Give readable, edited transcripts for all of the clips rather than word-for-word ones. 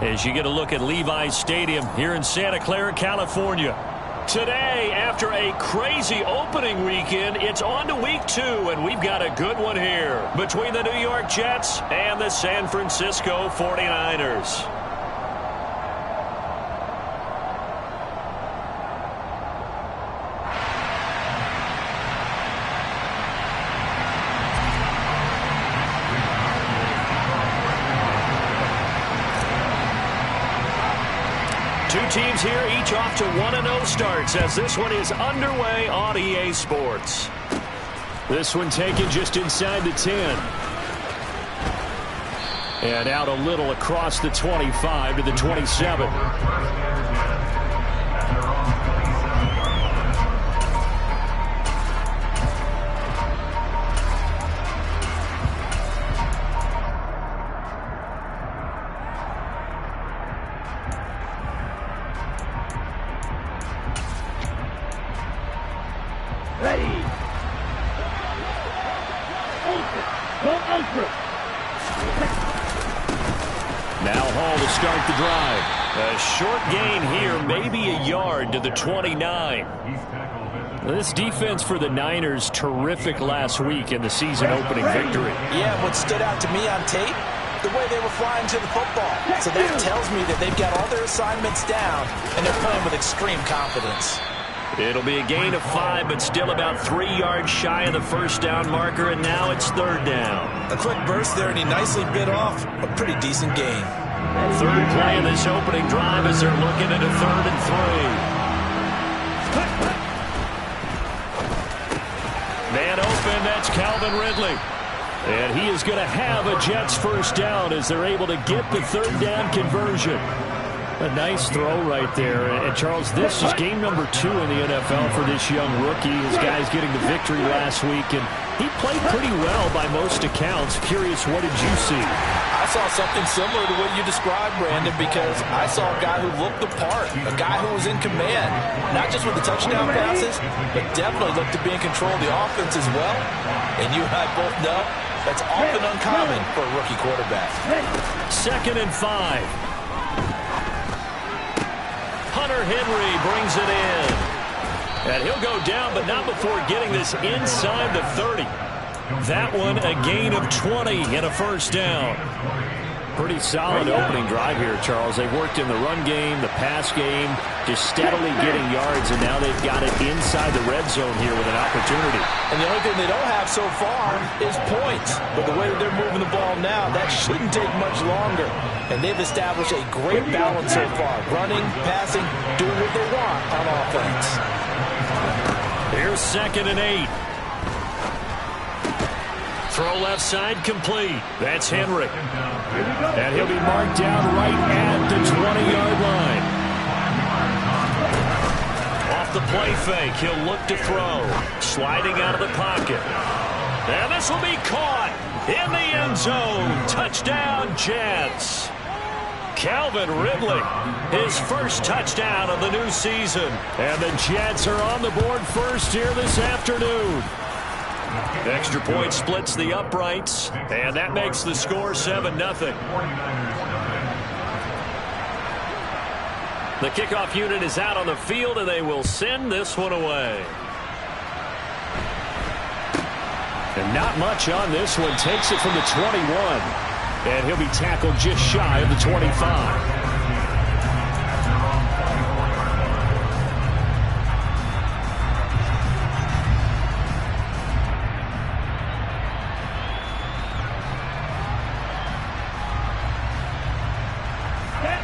as you get a look at Levi's Stadium here in Santa Clara, California. Today, after a crazy opening weekend, it's on to week 2, and we've got a good one here between the New York Jets and the San Francisco 49ers. Two teams here, each off to 1-0 starts as this one is underway on EA Sports. This one taken just inside the 10. And out a little across the 25 to the 27. Now Hall to start the drive. A short gain here, maybe a yard to the 29. This defense for the Niners, terrific last week in the season-opening victory. Yeah, what stood out to me on tape, the way they were flying to the football. So that tells me that they've got all their assignments down, and they're playing with extreme confidence. It'll be a gain of 5, but still about 3 yards shy of the first down marker, and now it's third down. A quick burst there, and he nicely bit off a pretty decent gain. Third play of this opening drive as they're looking at a 3rd and 3. Man open, that's Calvin Ridley. And he is going to have a Jets first down as they're able to get the 3rd down conversion. A nice throw right there. And, Charles, this is game number 2 in the NFL for this young rookie. His guys getting the victory last week, and he played pretty well by most accounts. Curious, what did you see? I saw something similar to what you described, Brandon, because I saw a guy who looked the part, a guy who was in command, not just with the touchdown passes, but definitely looked to be in control of the offense as well. And you and I both know that's often uncommon for a rookie quarterback. 2nd and 5. Hunter Henry brings it in. And he'll go down, but not before getting this inside the 30. That one a gain of 20 and a first down. Pretty solid opening drive here, Charles. They've worked in the run game, the pass game, just steadily getting yards, and now they've got it inside the red zone here with an opportunity. And the only thing they don't have so far is points. But the way that they're moving the ball now, that shouldn't take much longer. And they've established a great balance so far. Running, passing, doing what they want on offense. Here's 2nd and 8. Throw left side complete. That's Henry. And he'll be marked down right at the 20-yard line. Off the play fake, he'll look to throw. Sliding out of the pocket. And this will be caught in the end zone. Touchdown, Jets. Calvin Ridley, his first touchdown of the new season. And the Jets are on the board first here this afternoon. Extra point splits the uprights, and that makes the score 7-0. The kickoff unit is out on the field, and they will send this one away. And not much on this one. Takes it from the 21, and he'll be tackled just shy of the 25.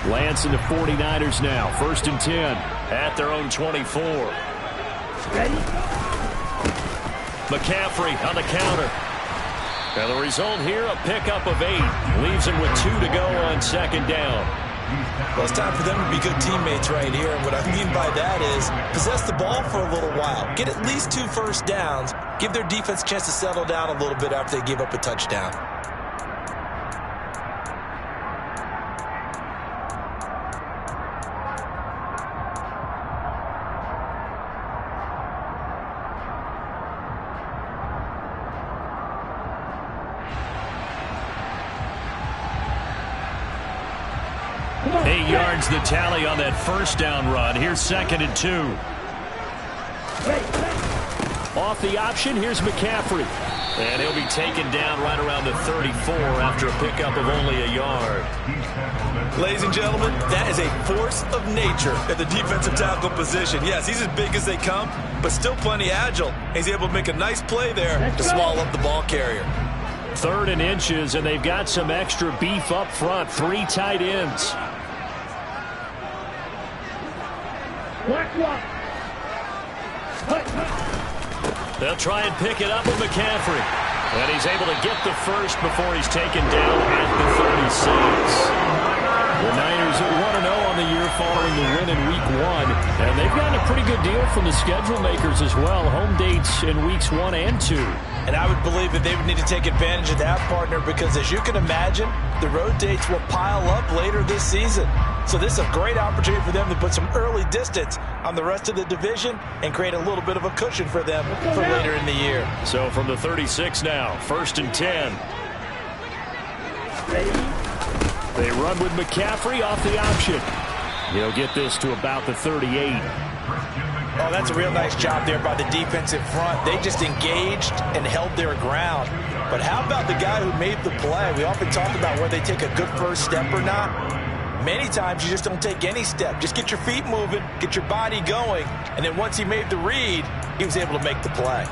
Lance and the 49ers now. 1st and 10 at their own 24. Ready? McCaffrey on the counter. And the result here, a pickup of 8. Leaves him with 2 to go on 2nd down. Well, it's time for them to be good teammates right here. And what I mean by that is possess the ball for a little while. Get at least 2 first downs. Give their defense a chance to settle down a little bit after they give up a touchdown. 8 yards the tally on that first down run. Here's 2nd and 2. Off the option, here's McCaffrey. And he'll be taken down right around the 34 after a pickup of only a yard. Ladies and gentlemen, that is a force of nature at the defensive tackle position. Yes, he's as big as they come, but still plenty agile. He's able to make a nice play there to swallow up the ball carrier. 3rd and inches, and they've got some extra beef up front. 3 tight ends. They'll try and pick it up with McCaffrey. And he's able to get the first before he's taken down at the 36. The Niners 1-0 on the year following the win in Week 1. And they've gotten a pretty good deal from the schedule makers as well. Home dates in Weeks 1 and 2. And I would believe that they would need to take advantage of that, partner, because as you can imagine, the road dates will pile up later this season. So this is a great opportunity for them to put some early distance on the rest of the division and create a little bit of a cushion for them for later in the year. So from the 36 now, 1st and 10. They run with McCaffrey off the option. He'll get this to about the 38. Oh, that's a real nice job there by the defensive front. They just engaged and held their ground. But how about the guy who made the play? We often talk about whether they take a good first step or not. Many times you just don't take any step. Just get your feet moving, get your body going, and then once he made the read, he was able to make the play.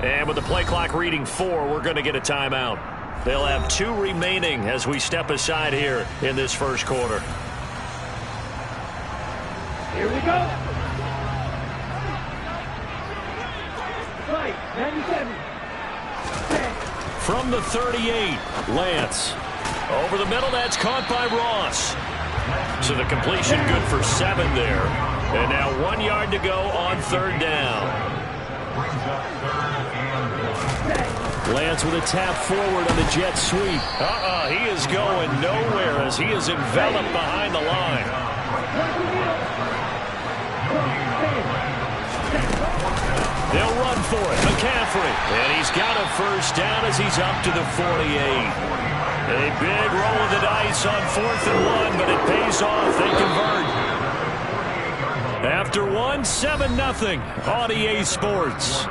And with the play clock reading 4, we're going to get a timeout. They'll have 2 remaining as we step aside here in this first quarter. Here we go. Right, 97. From the 38, Lance. Over the middle, that's caught by Ross. So the completion good for 7 there. And now 1 yard to go on 3rd down. Lance with a tap forward on the jet sweep. He is going nowhere as he is enveloped behind the line. They'll run for it. McCaffrey. And he's got a first down as he's up to the 48. A big roll of the dice on 4th and 1, but it pays off. They convert. After 1, 7-0 on EA Sports.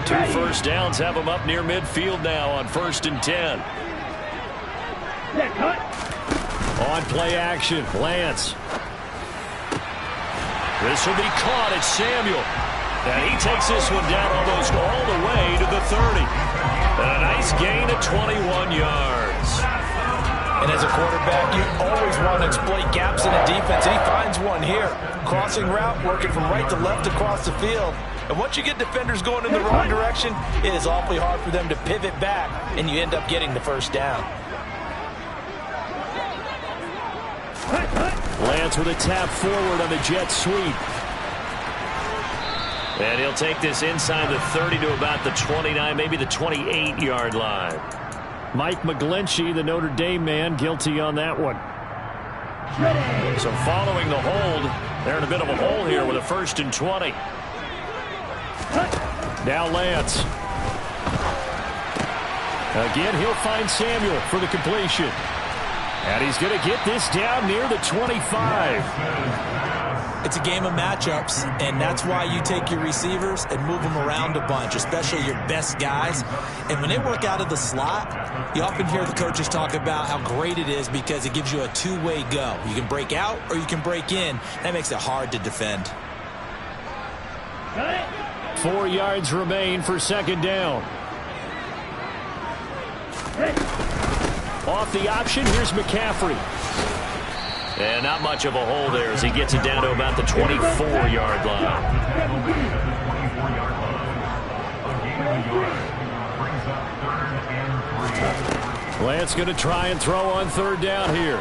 2 first downs have them up near midfield now on 1st and 10. On play action, Lance. This will be caught at Samuel. And he takes this one down almost all the way to the 30. And a nice gain of 21 yards. And as a quarterback, you always want to exploit gaps in the defense. And he finds one here. Crossing route, working from right to left across the field. And once you get defenders going in the wrong direction, it is awfully hard for them to pivot back, and you end up getting the first down. Lance with a tap forward on the jet sweep. And he'll take this inside the 30 to about the 29, maybe the 28-yard line. Mike McGlinchey, the Notre Dame man, guilty on that one. So following the hold, they're in a bit of a hole here with a 1st and 20. Now Lance. Again, he'll find Samuel for the completion. And he's going to get this down near the 25. It's a game of matchups, and that's why you take your receivers and move them around a bunch, especially your best guys. And when they work out of the slot, you often hear the coaches talk about how great it is because it gives you a two-way go. You can break out or you can break in. That makes it hard to defend. 4 yards remain for 2nd down. Off the option, here's McCaffrey. And not much of a hole there as he gets it down to about the 24-yard line. Brings up 3rd and Lance going to try and throw on third down here.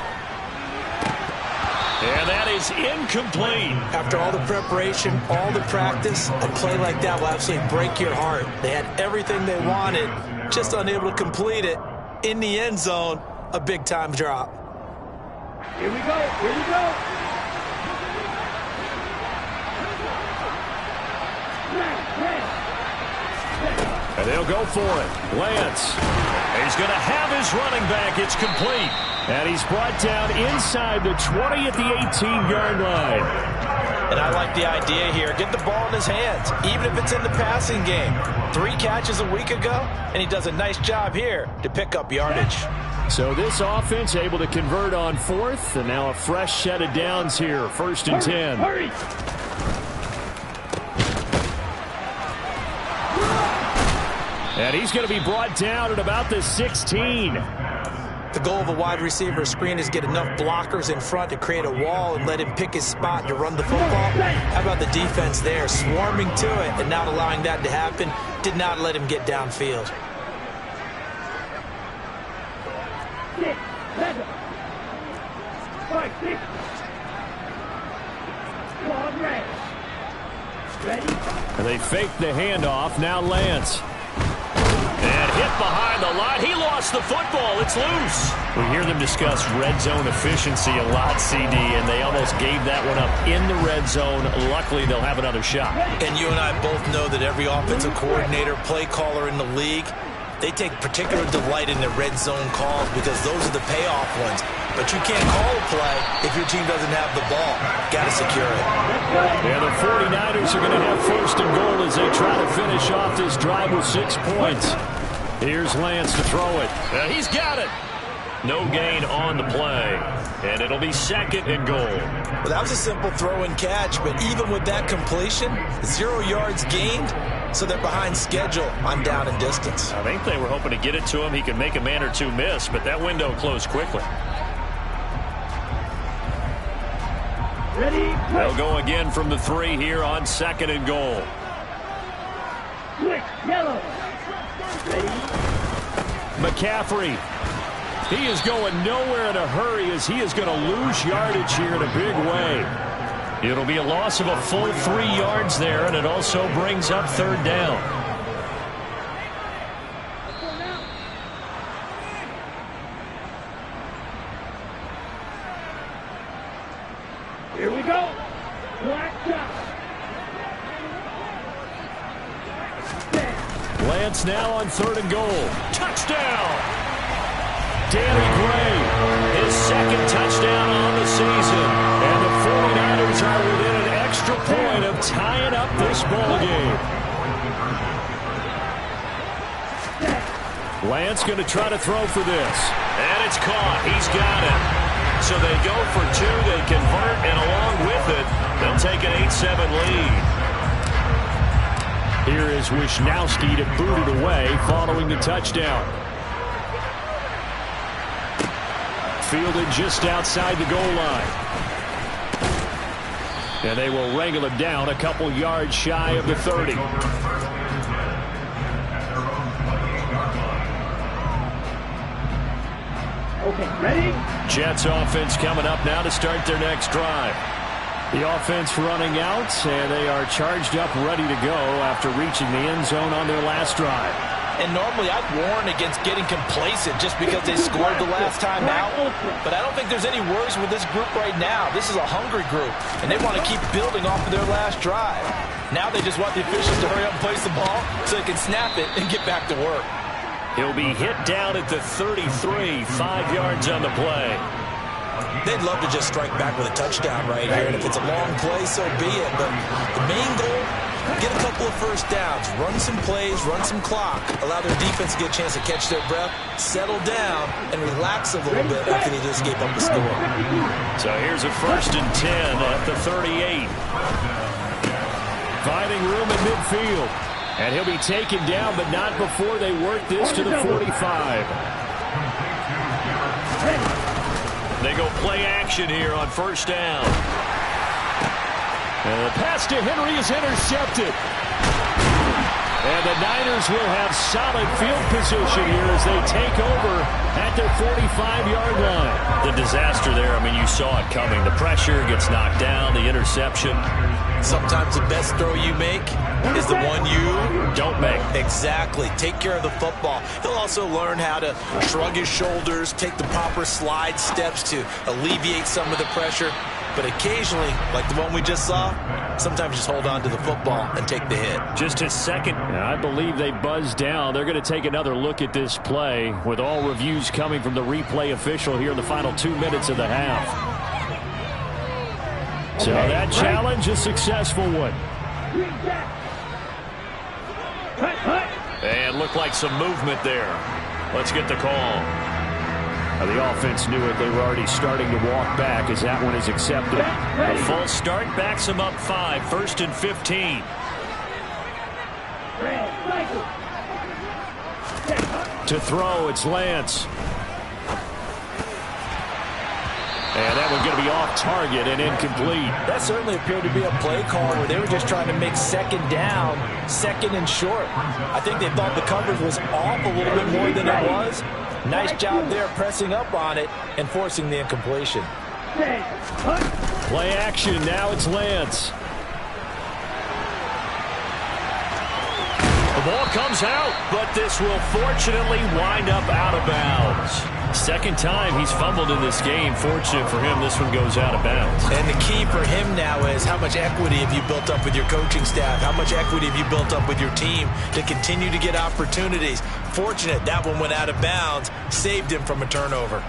And that is incomplete. After all the preparation, all the practice, a play like that will absolutely break your heart. They had everything they wanted, just unable to complete it. In the end zone, a big-time drop. Here we go. Here we go. And they'll go for it. Lance. He's going to have his running back. It's complete. And he's brought down inside the 20 at the 18-yard line. And I like the idea here. Get the ball in his hands, even if it's in the passing game. 3 catches a week ago, and he does a nice job here to pick up yardage. So this offense able to convert on 4th, and now a fresh set of downs here. 1st and 10. Hurry. And he's going to be brought down at about the 16. The goal of a wide receiver screen is get enough blockers in front to create a wall and let him pick his spot to run the football. How about the defense there, swarming to it and not allowing that to happen? Did not let him get downfield. 6, 7, 5, 6. Squad red. Ready? And they fake the handoff. Now Lance. And hit behind the line. He lost the football. It's loose. We hear them discuss red zone efficiency a lot, CD, and they almost gave that one up in the red zone. Luckily, they'll have another shot. And you and I both know that every offensive coordinator, play caller in the league, they take particular delight in their red zone calls because those are the payoff ones. But you can't call a play if your team doesn't have the ball. Got to secure it. Yeah, the 49ers are going to have 1st and goal as they try to finish off this drive with 6 points. Here's Lance to throw it. He's got it. No gain on the play. And it'll be 2nd and goal. Well, that was a simple throw and catch, but even with that completion, 0 yards gained, so they're behind schedule on down and distance. I think they were hoping to get it to him. He could make a man or two miss, but that window closed quickly. Ready? They'll go again from the 3 here on 2nd and goal. Switch. Yellow. Ready? McCaffrey. He is going nowhere in a hurry as he is going to lose yardage here in a big way. It'll be a loss of a full 3 yards there, and it also brings up 3rd down. Here we go. Black shot. Lance now on 3rd and goal. Touchdown! Danny Gray, his 2nd touchdown on the season. And the 49ers are within an extra point of tying up this ball game. Lance going to try to throw for this. And it's caught. He's got it. So they go for 2. They convert, and along with it, they'll take an 8-7 lead. Here is Wisnowski to boot it away following the touchdown. Fielded just outside the goal line. And they will wrangle him down a couple yards shy of the 30. Okay, ready? Jets offense coming up now to start their next drive. The offense running out, and they are charged up, ready to go after reaching the end zone on their last drive. And normally I'd warn against getting complacent just because they scored the last time out. But I don't think there's any worries with this group right now. This is a hungry group, and they want to keep building off of their last drive. Now they just want the officials to hurry up and place the ball so they can snap it and get back to work. He'll be hit down at the 33, 5 yards on the play. They'd love to just strike back with a touchdown right here, and if it's a long play, so be it. But the main goal, get a couple of first downs, run some plays, run some clock, allow their defense to get a chance to catch their breath, settle down, and relax a little bit after they just gave up the score. So here's a 1st and 10 at the 38. Finding room in midfield. And he'll be taken down, but not before they work this to the 45. They go play action here on 1st down. And the pass to Henry is intercepted. And the Niners will have solid field position here as they take over at their 45-yard line. The disaster there, I mean, you saw it coming. The pressure gets knocked down, the interception. Sometimes the best throw you make is the one you don't make. Exactly. Take care of the football. He'll also learn how to shrug his shoulders, take the proper slide steps to alleviate some of the pressure. But occasionally, like the one we just saw, sometimes just hold on to the football and take the hit. Just his second. I believe they buzzed down. They're going to take another look at this play with all reviews coming from the replay official here in the final 2 minutes of the half. So that challenge, a successful one. And looked like some movement there. Let's get the call. The offense knew it. They were already starting to walk back as that one is accepted. A false start backs them up 5, 1st and 15. To throw, it's Lance. And that one's going to be off target and incomplete. That certainly appeared to be a play call where they were just trying to make second down, second and short. I think they thought the coverage was off a little bit more than it was. Nice job there pressing up on it and forcing the incompletion. Play action. Now it's Lance. The ball comes out, but this will fortunately wind up out of bounds. Second time he's fumbled in this game. Fortunate for him, this one goes out of bounds. And the key for him now is how much equity have you built up with your coaching staff? How much equity have you built up with your team to continue to get opportunities? Fortunate that one went out of bounds, saved him from a turnover.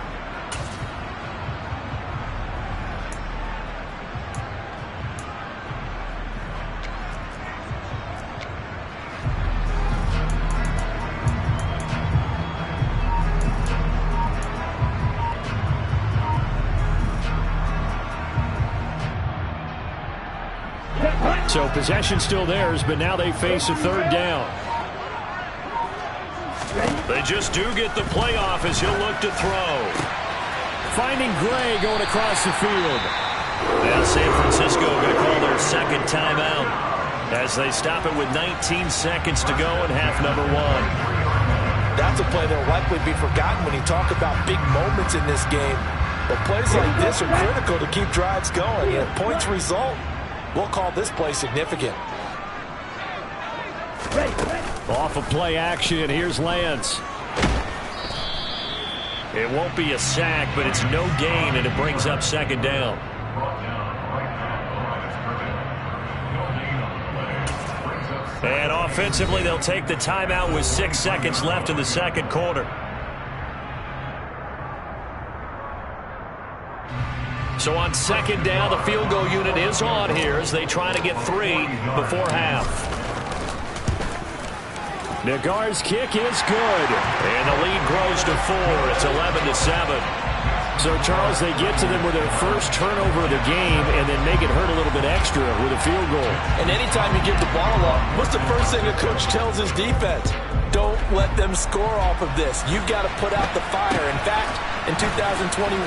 So possession still theirs, but now they face a third down. They just do get the playoff as he'll look to throw. Finding Gray going across the field. Now San Francisco going to call their second timeout as they stop it with 19 seconds to go in half number 1. That's a play that will likely be forgotten when you talk about big moments in this game. But plays like this are critical to keep drives going. And if points result, we'll call this play significant. Off of play action, here's Lance. It won't be a sack, but it's no gain, and it brings up second down. And offensively, they'll take the timeout with 6 seconds left in the second quarter. So on second down, the field goal unit is on here as they try to get 3 before half. Nagar's kick is good. And the lead grows to 4. It's 11-7. So, Charles, they get to them with their first turnover of the game and then make it hurt a little bit extra with a field goal. And anytime you give the ball up, what's the first thing a coach tells his defense? Don't let them score off of this. You've got to put out the fire. In fact, in 2021,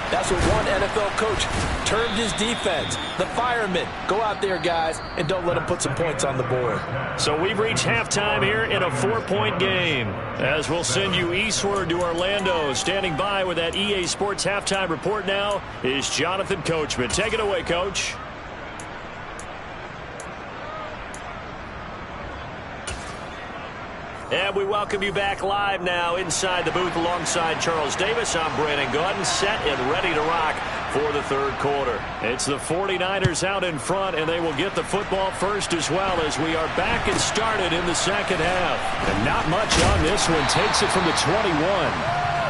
that's what one NFL coach termed his defense. The firemen. Go out there, guys, and don't let them put some points on the board. So we've reached halftime here in a 4-point game. As we'll send you eastward to Orlando. Standing by with that EA Sports halftime report now is Jonathan Coachman. Take it away, Coach. And we welcome you back live now inside the booth alongside Charles Davis. I'm Brandon Gordon, set and ready to rock for the third quarter. It's the 49ers out in front, and they will get the football first as well as we are back and started in the second half. And not much on this one. Takes it from the 21.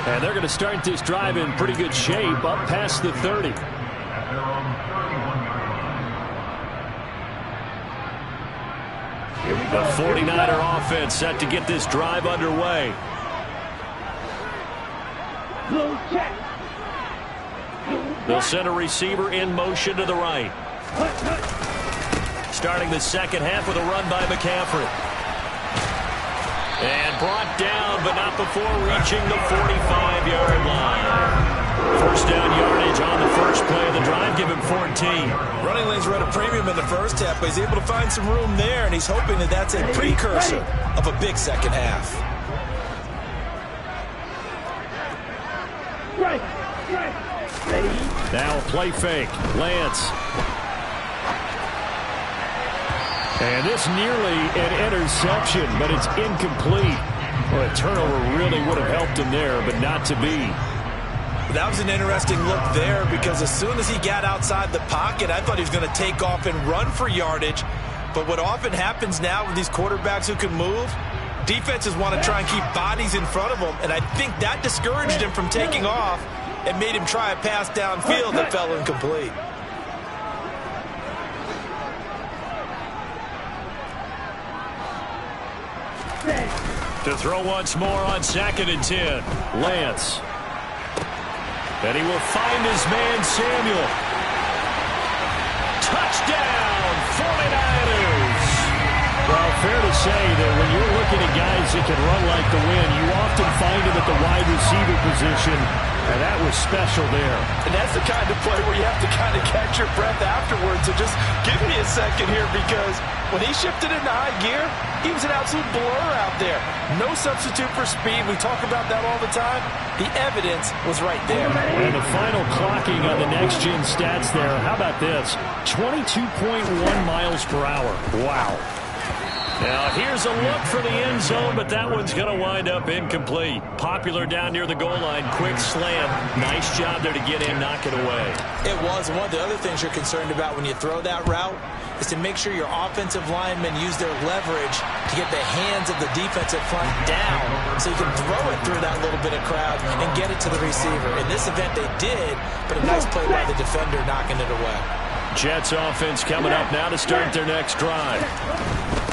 And they're going to start this drive in pretty good shape up past the 30. The 49er offense set to get this drive underway. They'll send a receiver in motion to the right. Starting the second half with a run by McCaffrey. And brought down, but not before reaching the 45-yard line. First down yardage on the first play of the drive. Give him 14. Running lanes were at a premium in the first half, but he's able to find some room there, and he's hoping that that's a precursor of a big second half. Right. Ready. Now a play fake. Lance. And this nearly an interception, but it's incomplete. Well, a turnover really would have helped him there, but not to be. That was an interesting look there because as soon as he got outside the pocket, I thought he was going to take off and run for yardage. But what often happens now with these quarterbacks who can move, defenses want to try and keep bodies in front of them, and I think that discouraged him from taking off and made him try a pass downfield that fell incomplete. To throw once more on 2nd and 10. Lance. And he will find his man, Samuel. Touchdown, 49ers. Well, fair to say that when you're looking at guys that can run like the wind, you often find them at the wide receiver position, and that was special there. And that's the kind of play where you have to kind of catch your breath afterwards. So just give me a second here, because when he shifted into high gear, he was an absolute blur out there. No substitute for speed. We talk about that all the time. The evidence was right there. And the final clocking on the next-gen stats there. How about this? 22.1 miles per hour. Wow. Now, here's a look for the end zone, but that one's going to wind up incomplete. Popular down near the goal line. Quick slam. Nice job there to get in, knock it away. It was. And one of the other things you're concerned about when you throw that route is to make sure your offensive linemen use their leverage to get the hands of the defensive front down so you can throw it through that little bit of crowd and get it to the receiver. In this event, they did, but a nice play by the defender knocking it away. Jets offense coming up now to start their next drive.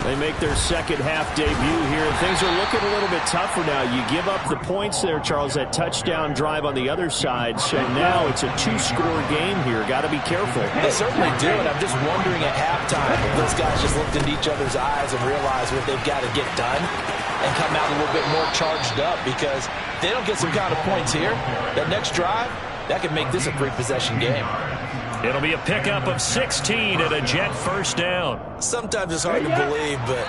They make their second half debut here. Things are looking a little bit tougher now. You give up the points there, Charles, that touchdown drive on the other side. So now it's a two-score game here. Got to be careful. They certainly do, and I'm just wondering at halftime if those guys just looked into each other's eyes and realized what they've got to get done and come out a little bit more charged up, because if they don't get some kind of points here, that next drive, that could make this a three-possession game. It'll be a pickup of 16 and a Jet first down. Sometimes it's hard to believe, but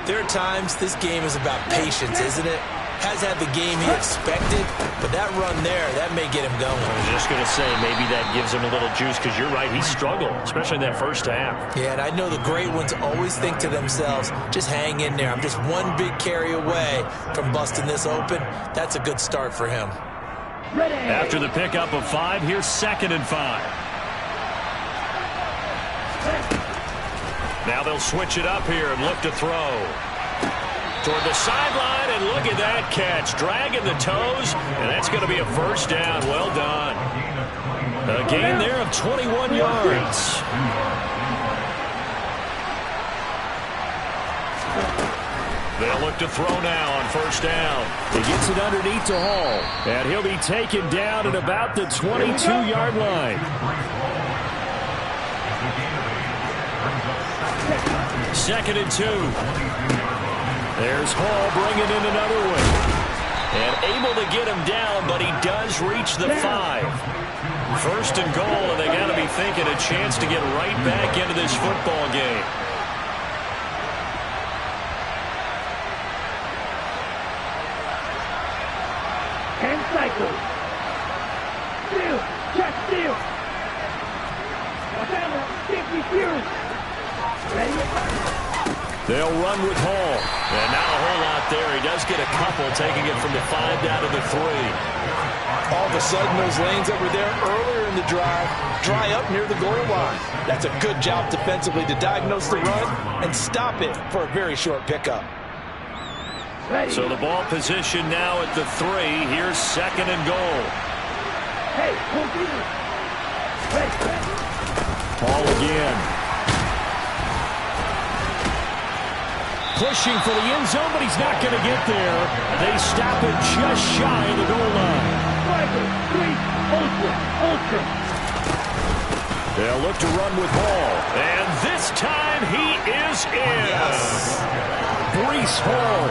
there are times this game is about patience, isn't it? Has had the game he expected, but that run there, that may get him going. I was just going to say, maybe that gives him a little juice, because you're right, he struggled, especially in that first half. Yeah, and I know the great ones always think to themselves, just hang in there. I'm just one big carry away from busting this open. That's a good start for him. After the pickup of 5, here's 2nd and 5. Now they'll switch it up here and look to throw. Toward the sideline, and look at that catch. Dragging the toes, and that's going to be a first down. Well done. A gain there of 21 yards. They'll look to throw now on first down. He gets it underneath to Hall, and he'll be taken down at about the 22-yard line. 2nd and 2. There's Hall bringing in another one. And able to get him down, but he does reach the 5. First and goal, and they got to be thinking a chance to get right back into this football game. Hand cycle. Steal. Check steal. Alabama, 50 furious. Ready? They'll run with Hall. And not a whole lot there. He does get a couple, taking it from the 5 down to the 3. All of a sudden, those lanes that were there earlier in the drive dry up near the goal line. That's a good job defensively to diagnose the run and stop it for a very short pickup. Ready. So the ball position now at the 3. Here's 2nd and goal. Hey, continue. Ready. Hall again. Pushing for the end zone, but he's not going to get there. They stop it just shy of the goal line. Ultra. They'll look to run with Hall. And this time he is in. Yes. Breece Hall,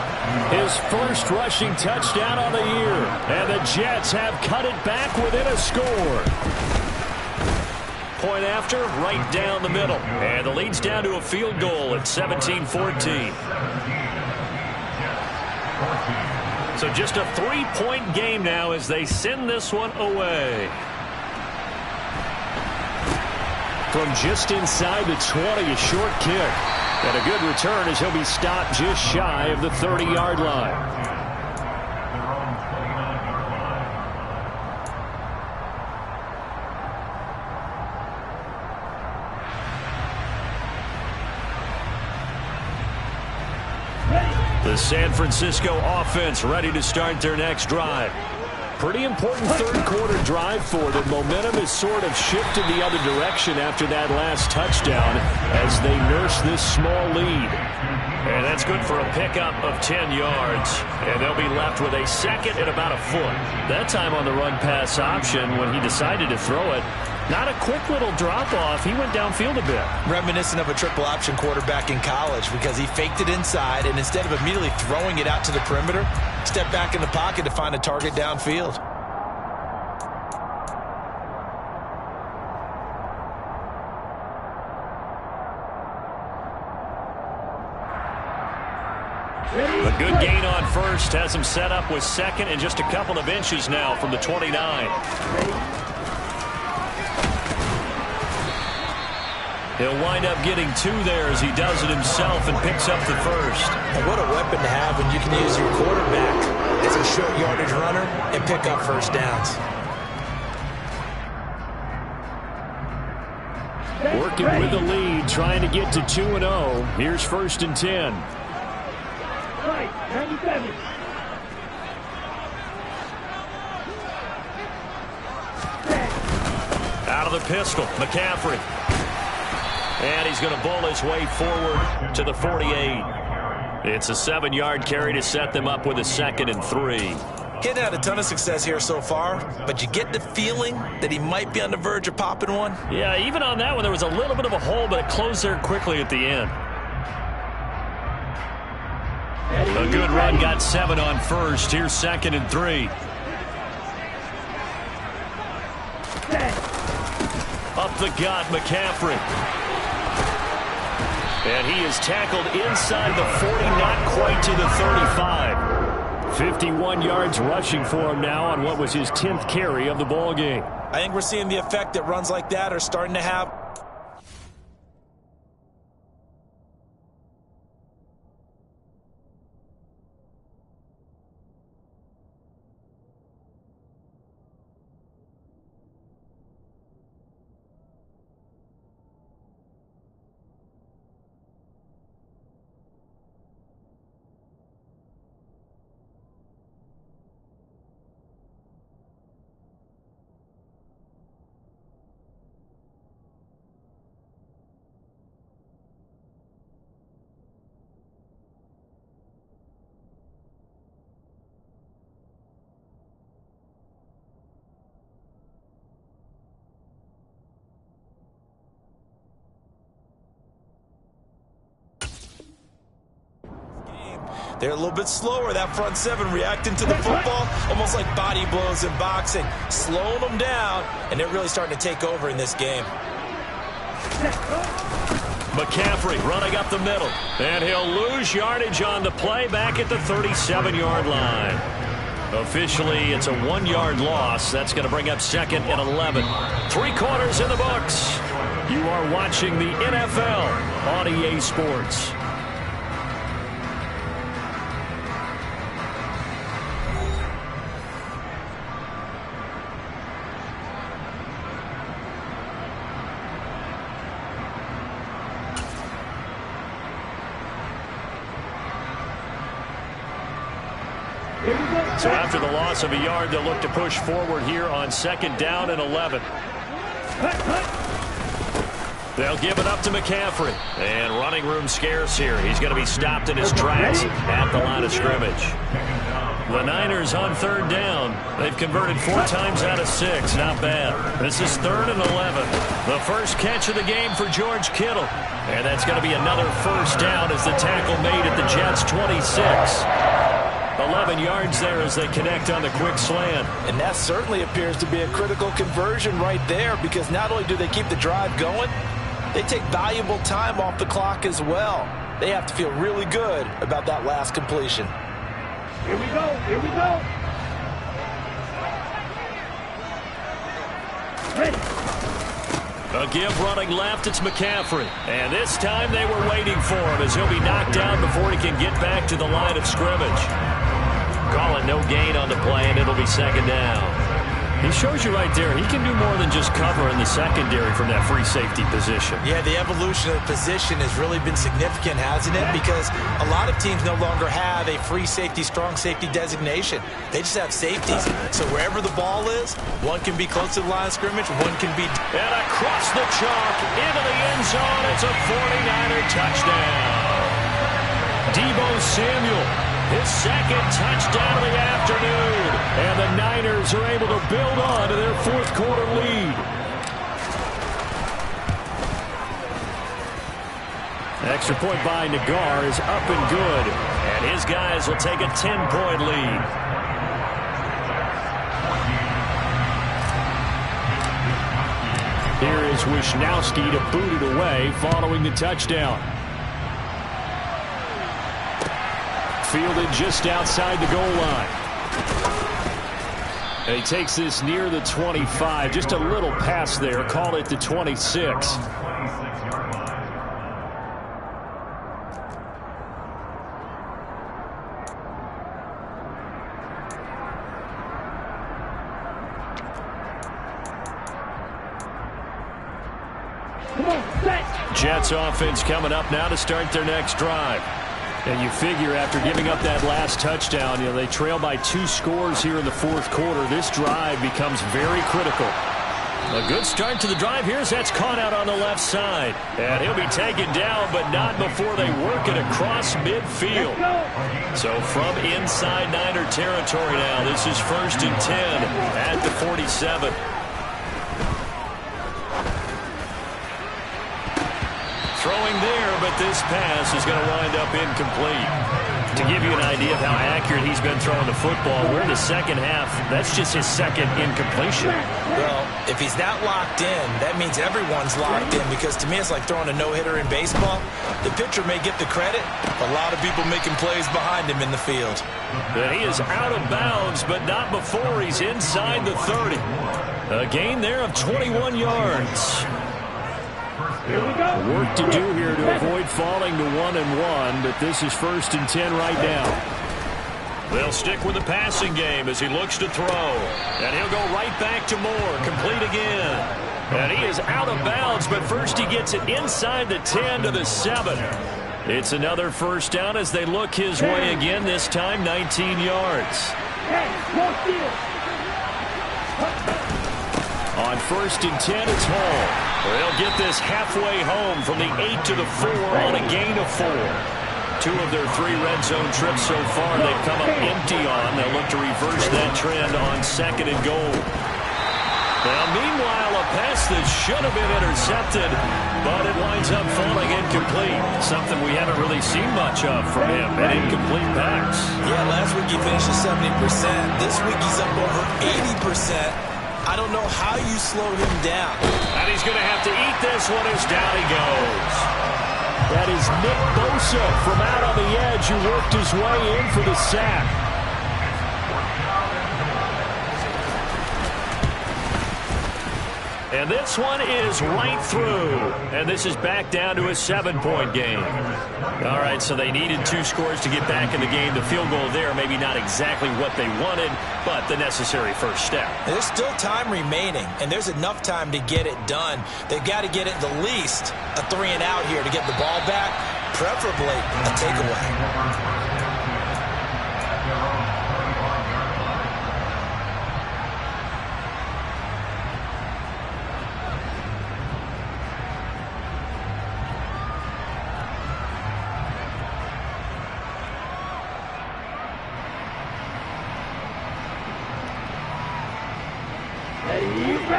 his first rushing touchdown on the year. And the Jets have cut it back within a score. Point after, right down the middle. And the lead's down to a field goal at 17-14. So just a 3-point game now as they send this one away. From just inside the 20, a short kick. And a good return as he'll be stopped just shy of the 30-yard line. The San Francisco offense ready to start their next drive. Pretty important third-quarter drive for them. Momentum has sort of shifted the other direction after that last touchdown as they nurse this small lead. And that's good for a pickup of 10 yards. And they'll be left with a second and about a foot. That time on the run-pass option when he decided to throw it. Not a quick little drop-off. He went downfield a bit. Reminiscent of a triple-option quarterback in college because he faked it inside, and instead of immediately throwing it out to the perimeter, stepped back in the pocket to find a target downfield. A good gain on first has him set up with second and just a couple of inches now from the 29. He'll wind up getting 2 there as he does it himself and picks up the first. And what a weapon to have when you can use your quarterback as a short yardage runner and pick up first downs. Working with the lead, trying to get to 2-0. Here's 1st and 10. Right, 97. Out of the pistol, McCaffrey. And he's going to bowl his way forward to the 48. It's a 7-yard carry to set them up with a 2nd and 3. He hadn't had a ton of success here so far, but you get the feeling that he might be on the verge of popping one. Yeah, even on that one, there was a little bit of a hole, but it closed there quickly at the end. A good run, got 7 on first. Here's 2nd and 3. Up the gut, McCaffrey. And he is tackled inside the 40, not quite to the 35. 51 yards rushing for him now on what was his 10th carry of the ball game. I think we're seeing the effect that runs like that are starting to have. They're a little bit slower, that front 7 reacting to the football, almost like body blows in boxing, slowing them down, and they're really starting to take over in this game. McCaffrey running up the middle, and he'll lose yardage on the play back at the 37-yard line. Officially, it's a 1-yard loss. That's going to bring up 2nd and 11. 3 quarters in the books. You are watching the NFL on EA Sports. So after the loss of a yard, they'll look to push forward here on 2nd down and 11. They'll give it up to McCaffrey. And running room scarce here. He's going to be stopped in his tracks at the line of scrimmage. The Niners on 3rd down. They've converted 4 times out of 6. Not bad. This is 3rd and 11. The first catch of the game for George Kittle. And that's going to be another first down as the tackle made at the Jets' 26. 11 yards there as they connect on the quick slant. And that certainly appears to be a critical conversion right there, because not only do they keep the drive going, they take valuable time off the clock as well. They have to feel really good about that last completion. Here we go. Here we go. Ready. A give running left, it's McCaffrey. And this time they were waiting for him as he'll be knocked down before he can get back to the line of scrimmage. Call it no gain on the play, and it'll be second down. He shows you right there, he can do more than just cover in the secondary from that free safety position. Yeah, the evolution of the position has really been significant, hasn't it? Because a lot of teams no longer have a free safety, strong safety designation. They just have safeties. So wherever the ball is, one can be close to the line of scrimmage, one can be... And across the chalk, into the end zone, it's a 49er touchdown. Deebo Samuel, his second touchdown of the afternoon. And the Niners are able to build on to their fourth quarter lead. Extra point by Nagar is up and good. And his guys will take a 10-point lead. Here is Wisnowski to boot it away following the touchdown. Fielded just outside the goal line. And he takes this near the 25. Just a little pass there. Call it the 26. Come on, set. Jets offense coming up now to start their next drive. And you figure after giving up that last touchdown, they trail by 2 scores here in the fourth quarter. This drive becomes very critical. A good start to the drive here as that's caught out on the left side. And he'll be taken down, but not before they work it across midfield. So from inside Niner territory now, this is 1st and 10 at the 47. Throwing there, but this pass is going to wind up incomplete. To give you an idea of how accurate he's been throwing the football, we're in the second half. That's just his second incompletion. Well, if he's not locked in, that means everyone's locked in, because to me it's like throwing a no-hitter in baseball. The pitcher may get the credit, a lot of people making plays behind him in the field. And he is out of bounds, but not before he's inside the 30. A gain there of 21 yards. Here we go. Work to do here to avoid falling to 1-1, but this is 1st and 10 right now. They'll stick with the passing game as he looks to throw. And he'll go right back to Moore, complete again. And he is out of bounds, but first he gets it inside the 10 to the 7. It's another first down as they look his way again, this time 19 yards. Hey, no steal. On 1st and 10, it's Hall. They'll get this halfway home from the 8 to the 4 on a gain of 4. 2 of their 3 red zone trips so far they've come up empty on. They'll look to reverse that trend on 2nd and goal. Now, meanwhile, a pass that should have been intercepted, but it winds up falling incomplete. Something we haven't really seen much of from him, an incomplete pass. Yeah, last week he finished at 70%. This week he's up over 80%. I don't know how you slow him down. And he's going to have to eat this one as down he goes. That is Nick Bosa from out on the edge who worked his way in for the sack. And this one is right through. And this is back down to a 7-point game. All right, so they needed 2 scores to get back in the game. The field goal there, maybe not exactly what they wanted, but the necessary first step. There's still time remaining, and there's enough time to get it done. They've got to get it the least a 3-and-out here to get the ball back, preferably a takeaway.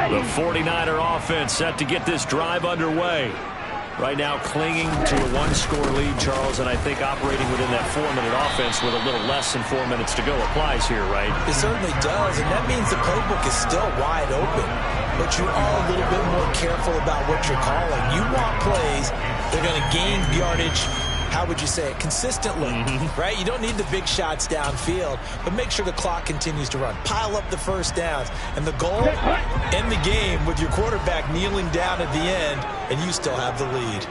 The 49er offense set to get this drive underway. Right now clinging to a one-score lead, Charles, and I think operating within that 4-minute offense with a little less than 4 minutes to go applies here, right? It certainly does, and that means the playbook is still wide open. But you are a little bit more careful about what you're calling. You want plays that are going to gain yardage, how would you say it, consistently, right? You don't need the big shots downfield, but make sure the clock continues to run. Pile up the first downs. And the goal, end the game with your quarterback kneeling down at the end, and you still have the lead.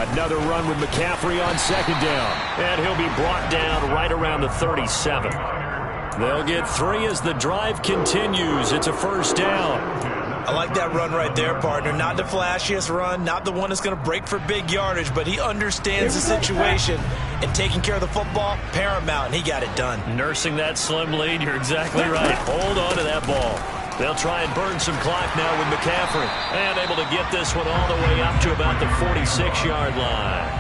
Another run with McCaffrey on second down. And he'll be brought down right around the 37. They'll get 3 as the drive continues. It's a first down. I like that run right there, partner. Not the flashiest run, not the one that's going to break for big yardage, but he understands the situation, and taking care of the football, paramount, and he got it done. Nursing that slim lead, you're exactly right. Hold on to that ball. They'll try and burn some clock now with McCaffrey, and able to get this one all the way up to about the 46-yard line.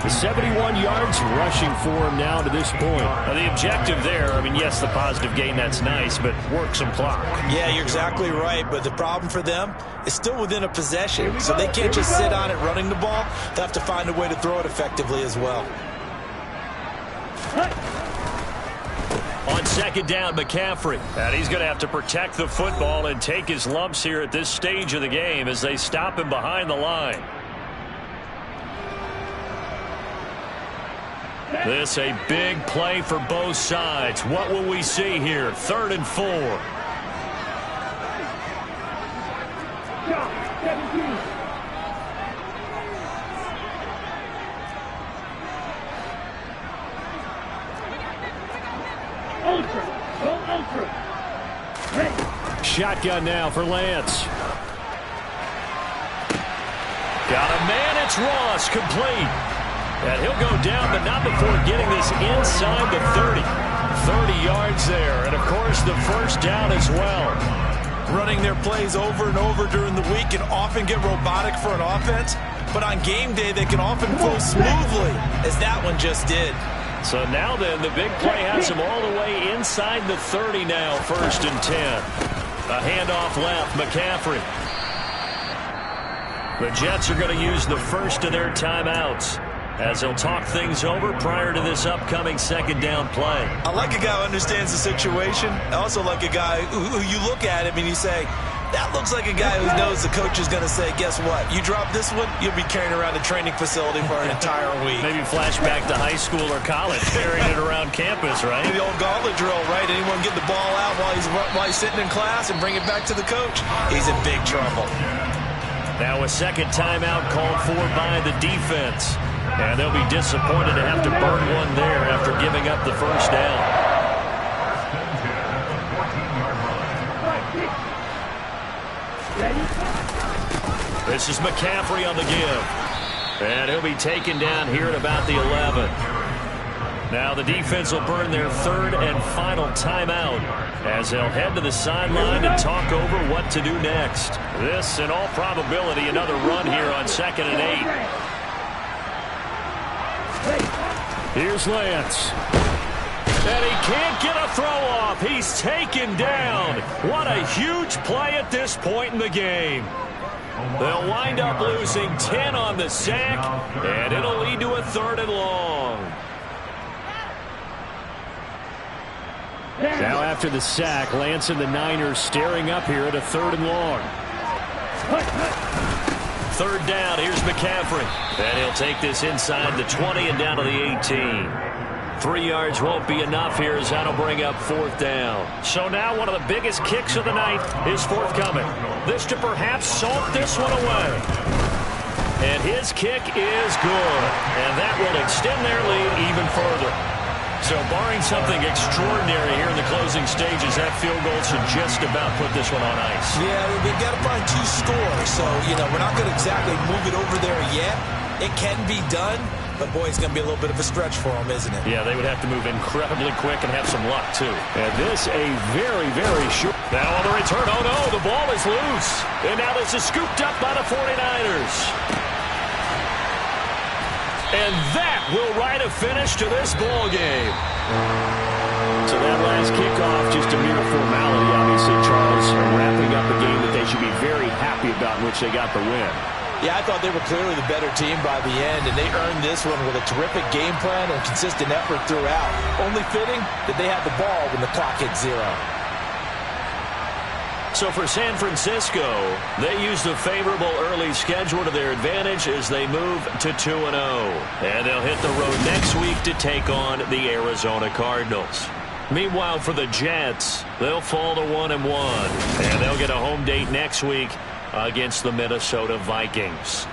The 71 yards rushing for him now to this point. Now the objective there, I mean, yes, the positive gain, that's nice, but work some clock. Yeah, you're exactly right, but the problem for them is still within a possession, so they can't just sit on it running the ball. They have to find a way to throw it effectively as well. On second down, McCaffrey. And he's going to have to protect the football and take his lumps here at this stage of the game as they stop him behind the line. This a big play for both sides. What will we see here? 3rd and 4. Shotgun now for Lance. Got a man, it's Ross, complete. And he'll go down, but not before getting this inside the 30. 30 yards there, and of course the first down as well. Running their plays over and over during the week can often get robotic for an offense, but on game day they can often flow smoothly, as that one just did. So now then, the big play has him all the way inside the 30 now, 1st and 10. A handoff left, McCaffrey. The Jets are going to use the first of their timeouts as they'll talk things over prior to this upcoming second down play. I like a guy who understands the situation. I also like a guy who you look at him and you say, that looks like a guy who knows the coach is going to say, guess what? You drop this one, you'll be carrying around a training facility for an entire week. Maybe flashback to high school or college, carrying it around campus, right? The old gauntlet drill, right? Anyone get the ball out while he's sitting in class and bring it back to the coach? He's in big trouble. Now a second timeout called for by the defense. And they'll be disappointed to have to burn one there after giving up the first down. This is McCaffrey on the give. And he'll be taken down here at about the 11. Now the defense will burn their 3rd and final timeout as they'll head to the sideline and talk over what to do next. This, in all probability, another run here on 2nd and 8. Here's Lance. And he can't get a throw off. He's taken down. What a huge play at this point in the game. They'll wind up losing 10 on the sack, and it'll lead to a 3rd and long. Now after the sack, Lance and the Niners staring up here at a 3rd and long. 3rd down, here's McCaffrey. And he'll take this inside the 20 and down to the 18. 3 yards won't be enough here as that'll bring up 4th down. So now one of the biggest kicks of the night is forthcoming. This to perhaps salt this one away. And his kick is good. And that will extend their lead even further. So barring something extraordinary here in the closing stages, that field goal should just about put this one on ice. Yeah, they've got to find 2 scores. So, we're not going to exactly move it over there yet. It can be done, but boy, it's going to be a little bit of a stretch for them, isn't it? Yeah, they would have to move incredibly quick and have some luck, too. And this a very, very short. Now on the return, oh no, the ball is loose. And now this is scooped up by the 49ers. And that will write a finish to this ball game. So that last kickoff just a mere formality, obviously, Charles, wrapping up a game that they should be very happy about in which they got the win. Yeah, I thought they were clearly the better team by the end, and they earned this one with a terrific game plan and consistent effort throughout. Only fitting that they had the ball when the clock hit 0. So for San Francisco, they used a favorable early schedule to their advantage as they move to 2-0. And they'll hit the road next week to take on the Arizona Cardinals. Meanwhile, for the Jets, they'll fall to 1-1. And they'll get a home date next week against the Minnesota Vikings.